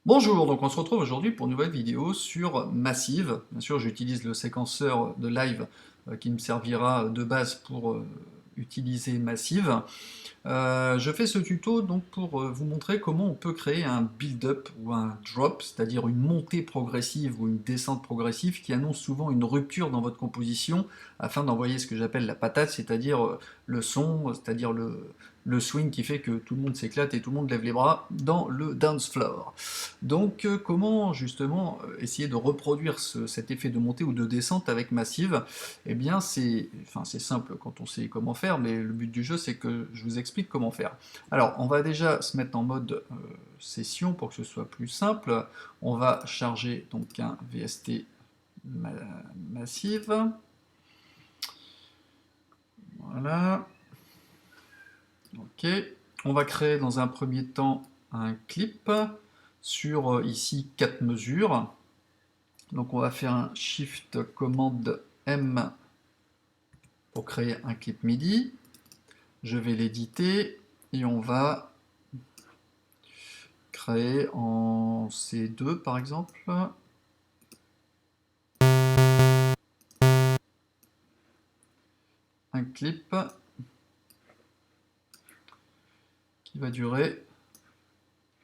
Bonjour, donc on se retrouve aujourd'hui pour une nouvelle vidéo sur Massive. Bien sûr, j'utilise le séquenceur de live qui me servira de base pour utiliser Massive. Je fais ce tuto donc pour vous montrer comment on peut créer un build-up ou un drop, c'est-à-dire une montée progressive ou une descente progressive qui annonce souvent une rupture dans votre composition afin d'envoyer ce que j'appelle la patate, c'est-à-dire le son, c'est-à-dire le swing qui fait que tout le monde s'éclate et tout le monde lève les bras dans le dance floor. Donc comment justement essayer de reproduire cet effet de montée ou de descente avec Massive? Eh bien c'est simple quand on sait comment faire, mais le but du jeu c'est que je vous explique comment faire. Alors on va déjà se mettre en mode session pour que ce soit plus simple. On va charger donc un VST Massive. Voilà. Ok. On va créer dans un premier temps un clip sur ici 4 mesures. Donc on va faire un Shift commande M pour créer un clip MIDI. Je vais l'éditer et on va créer en C2 par exemple. Un clip qui va durer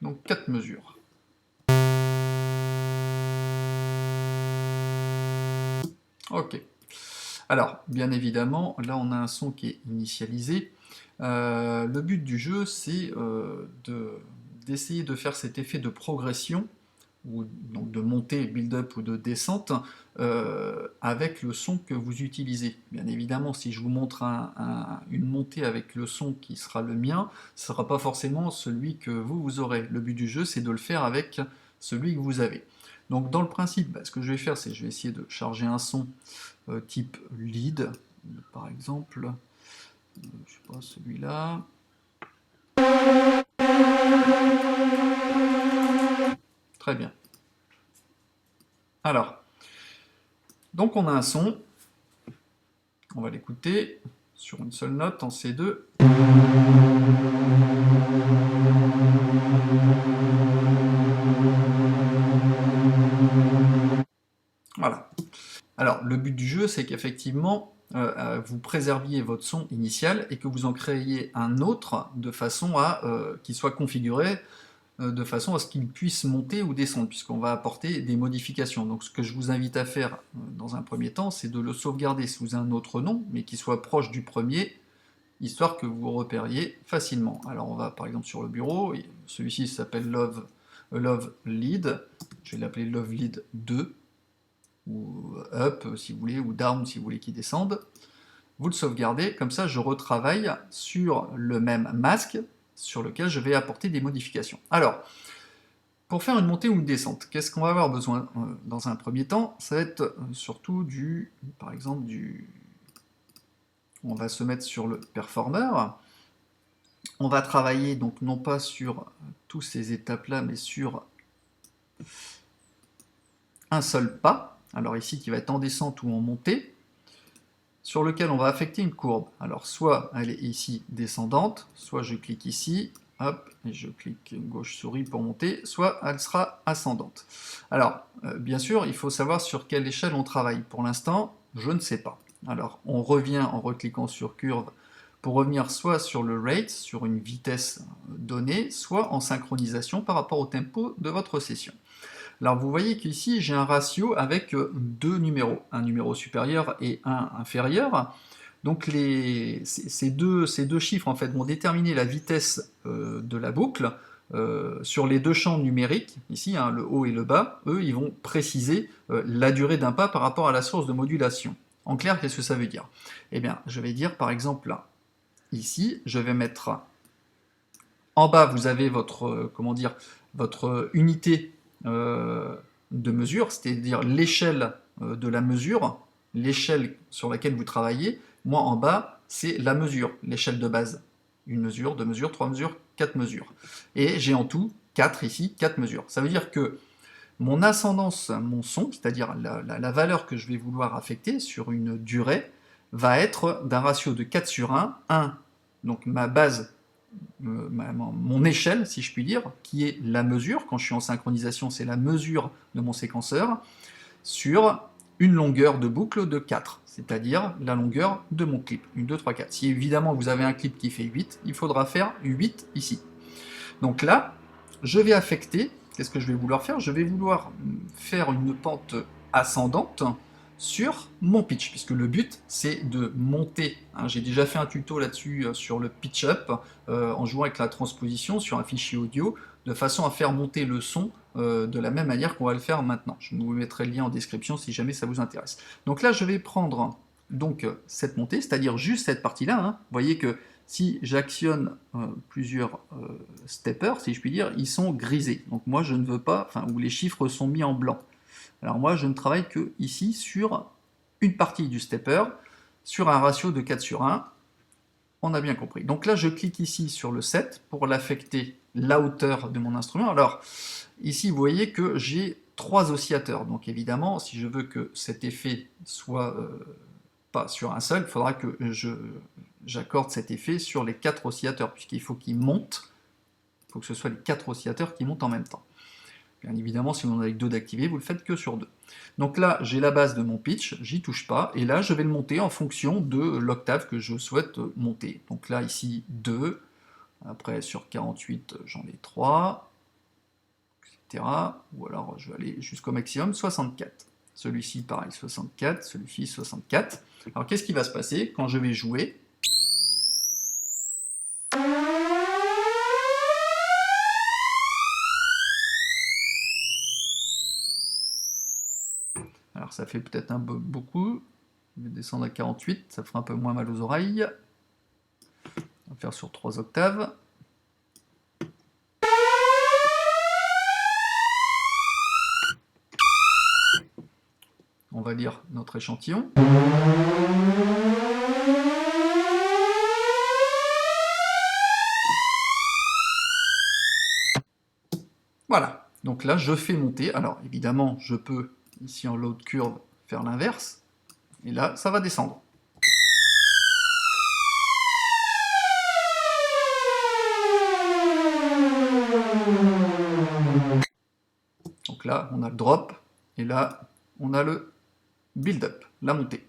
donc 4 mesures. Ok. Alors, bien évidemment, là on a un son qui est initialisé. Le but du jeu, c'est d'essayer de faire cet effet de progression, ou donc de montée, build-up ou de descente, avec le son que vous utilisez. Bien évidemment, si je vous montre une montée avec le son qui sera le mien, ce ne sera pas forcément celui que vous aurez. Le but du jeu, c'est de le faire avec celui que vous avez. Donc dans le principe, ce que je vais faire, c'est que je vais essayer de charger un son type lead, par exemple, je sais pas, celui-là. Très bien. Alors, donc on a un son, on va l'écouter sur une seule note en C2. Voilà. Alors, le but du jeu, c'est qu'effectivement, vous préserviez votre son initial et que vous en créiez un autre de façon à qu'il soit configuré de façon à ce qu'il puisse monter ou descendre, puisqu'on va apporter des modifications. Donc ce que je vous invite à faire dans un premier temps, c'est de le sauvegarder sous un autre nom, mais qui soit proche du premier, histoire que vous repériez facilement. Alors on va par exemple sur le bureau, celui-ci s'appelle Love Lead, je vais l'appeler Love Lead 2, ou Up si vous voulez, ou Down si vous voulez qu'il descende. Vous le sauvegardez, comme ça je retravaille sur le même masque, sur lequel je vais apporter des modifications. Alors, pour faire une montée ou une descente, qu'est-ce qu'on va avoir besoin dans un premier temps? Ça va être surtout par exemple, on va se mettre sur le performer. On va travailler donc non pas sur toutes ces étapes-là, mais sur un seul pas. Alors ici, qui va être en descente ou en montée, sur lequel on va affecter une courbe. Alors soit elle est ici descendante, soit je clique ici, hop, et je clique gauche souris pour monter, soit elle sera ascendante. Alors, bien sûr, il faut savoir sur quelle échelle on travaille. Pour l'instant, je ne sais pas. Alors, on revient en recliquant sur curve pour revenir soit sur le rate, sur une vitesse donnée, soit en synchronisation par rapport au tempo de votre session. Alors vous voyez qu'ici j'ai un ratio avec deux numéros, un numéro supérieur et un inférieur. Donc ces deux chiffres en fait vont déterminer la vitesse de la boucle sur les deux champs numériques, ici le haut et le bas. Eux ils vont préciser la durée d'un pas par rapport à la source de modulation. En clair, qu'est-ce que ça veut dire? Eh bien, je vais dire par exemple là, ici, je vais mettre en bas, vous avez votre, votre unité de mesure, c'est-à-dire l'échelle de la mesure, l'échelle sur laquelle vous travaillez. Moi, en bas, c'est la mesure, l'échelle de base. Une mesure, deux mesures, trois mesures, quatre mesures. Et j'ai en tout 4 ici, 4 mesures. Ça veut dire que Mon ascendance, mon son, c'est-à-dire la valeur que je vais vouloir affecter sur une durée, va être d'un ratio de 4 sur 1, 1, donc ma base, mon échelle, si je puis dire, qui est la mesure, quand je suis en synchronisation, c'est la mesure de mon séquenceur, sur une longueur de boucle de 4, c'est-à-dire la longueur de mon clip, 1, 2, 3, 4. Si évidemment vous avez un clip qui fait 8, il faudra faire 8 ici. Donc là, je vais affecter, qu'est-ce que je vais vouloir faire? Je vais vouloir faire une pente ascendante sur mon pitch, puisque le but c'est de monter. Hein, j'ai déjà fait un tuto là-dessus sur le pitch up, en jouant avec la transposition sur un fichier audio, de façon à faire monter le son de la même manière qu'on va le faire maintenant. Je vous mettrai le lien en description si jamais ça vous intéresse. Donc là, je vais prendre donc cette montée, c'est-à-dire juste cette partie-là. Hein. Vous voyez que si j'actionne plusieurs steppers, si je puis dire, ils sont grisés. Donc moi, je ne veux pas, enfin, où les chiffres sont mis en blanc. Alors moi, je ne travaille que ici sur une partie du stepper, sur un ratio de 4 sur 1. On a bien compris. Donc là, je clique ici sur le set pour l'affecter la hauteur de mon instrument. Alors, ici, vous voyez que j'ai 3 oscillateurs. Donc évidemment, si je veux que cet effet soit pas sur un seul, il faudra que j'accorde cet effet sur les 4 oscillateurs, puisqu'il faut qu'ils montent, il faut que ce soit les 4 oscillateurs qui montent en même temps. Bien évidemment, si vous en avez que 2 d'activés, vous le faites que sur 2. Donc là, j'ai la base de mon pitch, j'y touche pas, et là, je vais le monter en fonction de l'octave que je souhaite monter. Donc là, ici, 2, après sur 48, j'en ai 3, etc. Ou alors, je vais aller jusqu'au maximum, 64. Celui-ci, pareil, 64, celui-ci, 64. Alors, qu'est-ce qui va se passer quand je vais jouer? Alors, ça fait peut-être un peu beaucoup. Je vais descendre à 48, ça fera un peu moins mal aux oreilles. On va faire sur 3 octaves. On va lire notre échantillon. Voilà, donc là je fais monter. Alors évidemment, je peux, ici en load curve, faire l'inverse. Et là, ça va descendre. Donc là, on a le drop, et là, on a le build-up, la montée.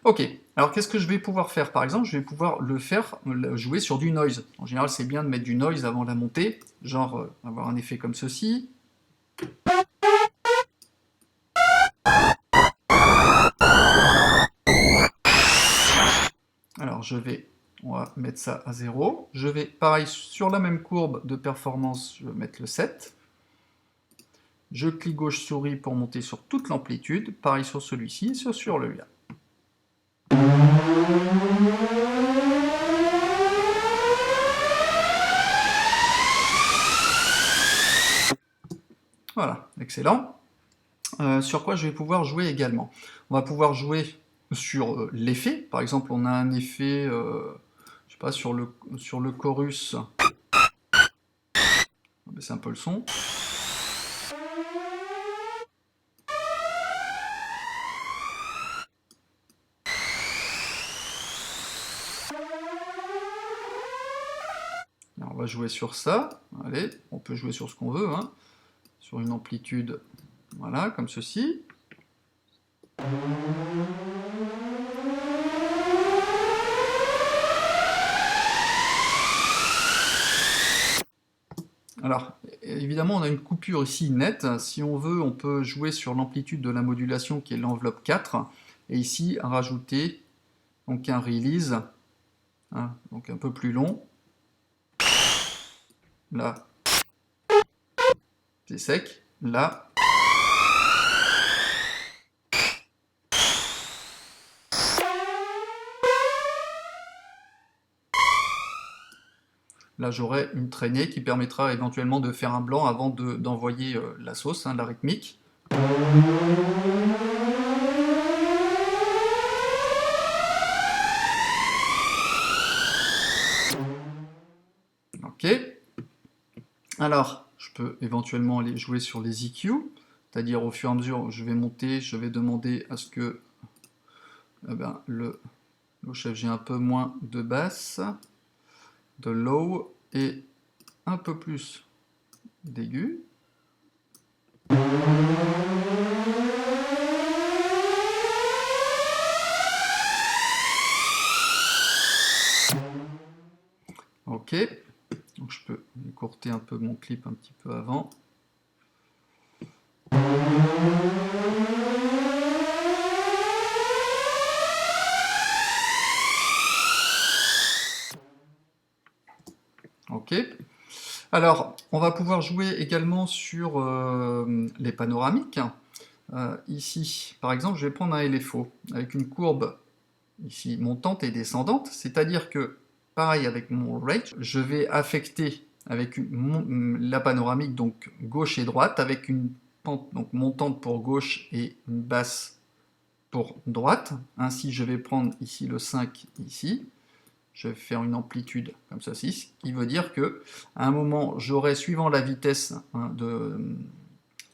Ok, alors qu'est-ce que je vais pouvoir faire? Par exemple, je vais pouvoir jouer sur du noise. En général, c'est bien de mettre du noise avant la montée, genre avoir un effet comme ceci. Alors on va mettre ça à 0. Je vais, pareil, sur la même courbe de performance, je vais mettre le 7. Je clique gauche souris pour monter sur toute l'amplitude, pareil sur celui-ci, sur le lien. Voilà, excellent. Sur quoi je vais pouvoir jouer également? On va pouvoir jouer sur l'effet. Par exemple, on a un effet, je sais pas, sur le chorus. On va baisser un peu le son. Alors, on va jouer sur ça. Allez, on peut jouer sur ce qu'on veut, hein. Sur une amplitude, voilà, comme ceci. Alors, évidemment, on a une coupure ici nette. Si on veut, on peut jouer sur l'amplitude de la modulation qui est l'enveloppe 4, et ici rajouter donc un release, hein, donc un peu plus long. Là, c'est sec. Là, là j'aurai une traînée qui permettra éventuellement de faire un blanc avant d'envoyer la sauce, hein, la rythmique. Ok. Alors, je peux éventuellement aller jouer sur les EQ, c'est-à-dire au fur et à mesure où je vais monter, je vais demander à ce que le chef, j'ai un peu moins de basse, de low et un peu plus d'aigu. Ok, donc je peux écourter un peu mon clip un petit peu avant. Ok. Alors, on va pouvoir jouer également sur les panoramiques. Ici, par exemple, je vais prendre un LFO avec une courbe ici montante et descendante, c'est-à-dire que, pareil avec mon rate, je vais affecter avec la panoramique, donc gauche et droite, avec une pente donc montante pour gauche et une basse pour droite. Ainsi, je vais prendre ici le 5 ici. Je vais faire une amplitude comme ceci, ce qui veut dire que à un moment, j'aurai, suivant la vitesse de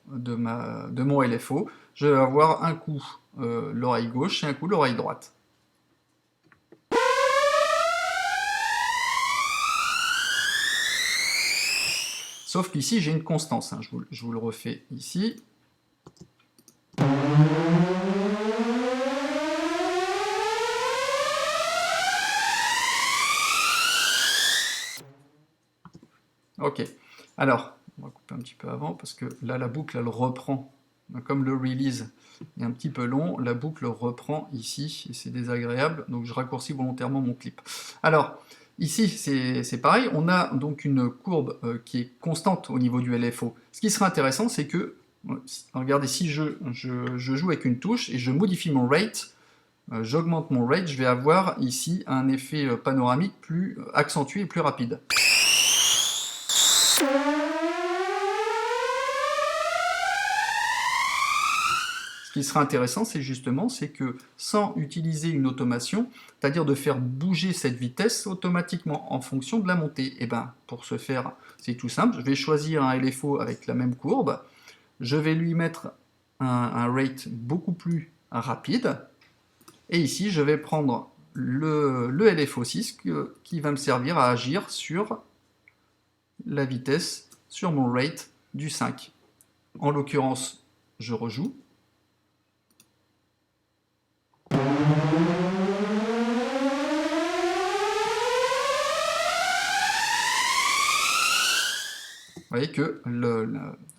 mon LFO, je vais avoir un coup l'oreille gauche et un coup l'oreille droite. Sauf qu'ici, j'ai une constance. Hein. Je vous le refais ici. Ok. Alors, on va couper un petit peu avant, parce que là, la boucle, elle reprend. Comme le release est un petit peu long, la boucle reprend ici, et c'est désagréable, donc je raccourcis volontairement mon clip. Alors, ici, c'est pareil, on a donc une courbe qui est constante au niveau du LFO. Ce qui serait intéressant, c'est que, regardez, si je joue avec une touche et je modifie mon rate, j'augmente mon rate, je vais avoir ici un effet panoramique plus accentué et plus rapide. Ce qui sera intéressant, c'est justement que sans utiliser une automation, c'est-à-dire de faire bouger cette vitesse automatiquement en fonction de la montée, et bien pour ce faire, c'est tout simple, je vais choisir un LFO avec la même courbe, je vais lui mettre un rate beaucoup plus rapide, et ici je vais prendre le LFO 6 qui va me servir à agir sur la vitesse, sur mon rate du 5. En l'occurrence, je rejoue. Vous voyez que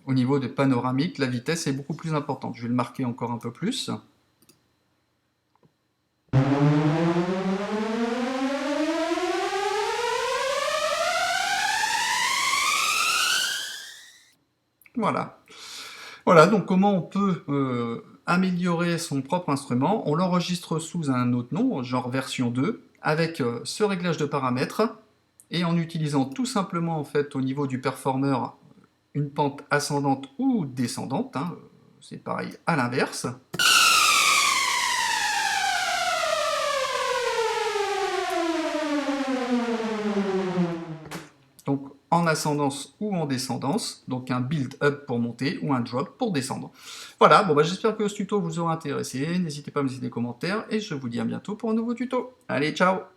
au niveau des panoramiques, la vitesse est beaucoup plus importante. Je vais le marquer encore un peu plus. Voilà. Voilà, donc comment on peut améliorer son propre instrument. On l'enregistre sous un autre nom, genre version 2, avec ce réglage de paramètres, et en utilisant tout simplement en fait au niveau du performer une pente ascendante ou descendante, hein, c'est pareil à l'inverse. Donc en ascendance ou en descendance, donc un build up pour monter ou un drop pour descendre. Voilà, bon j'espère que ce tuto vous aura intéressé, n'hésitez pas à me laisser des commentaires et je vous dis à bientôt pour un nouveau tuto. Allez, ciao!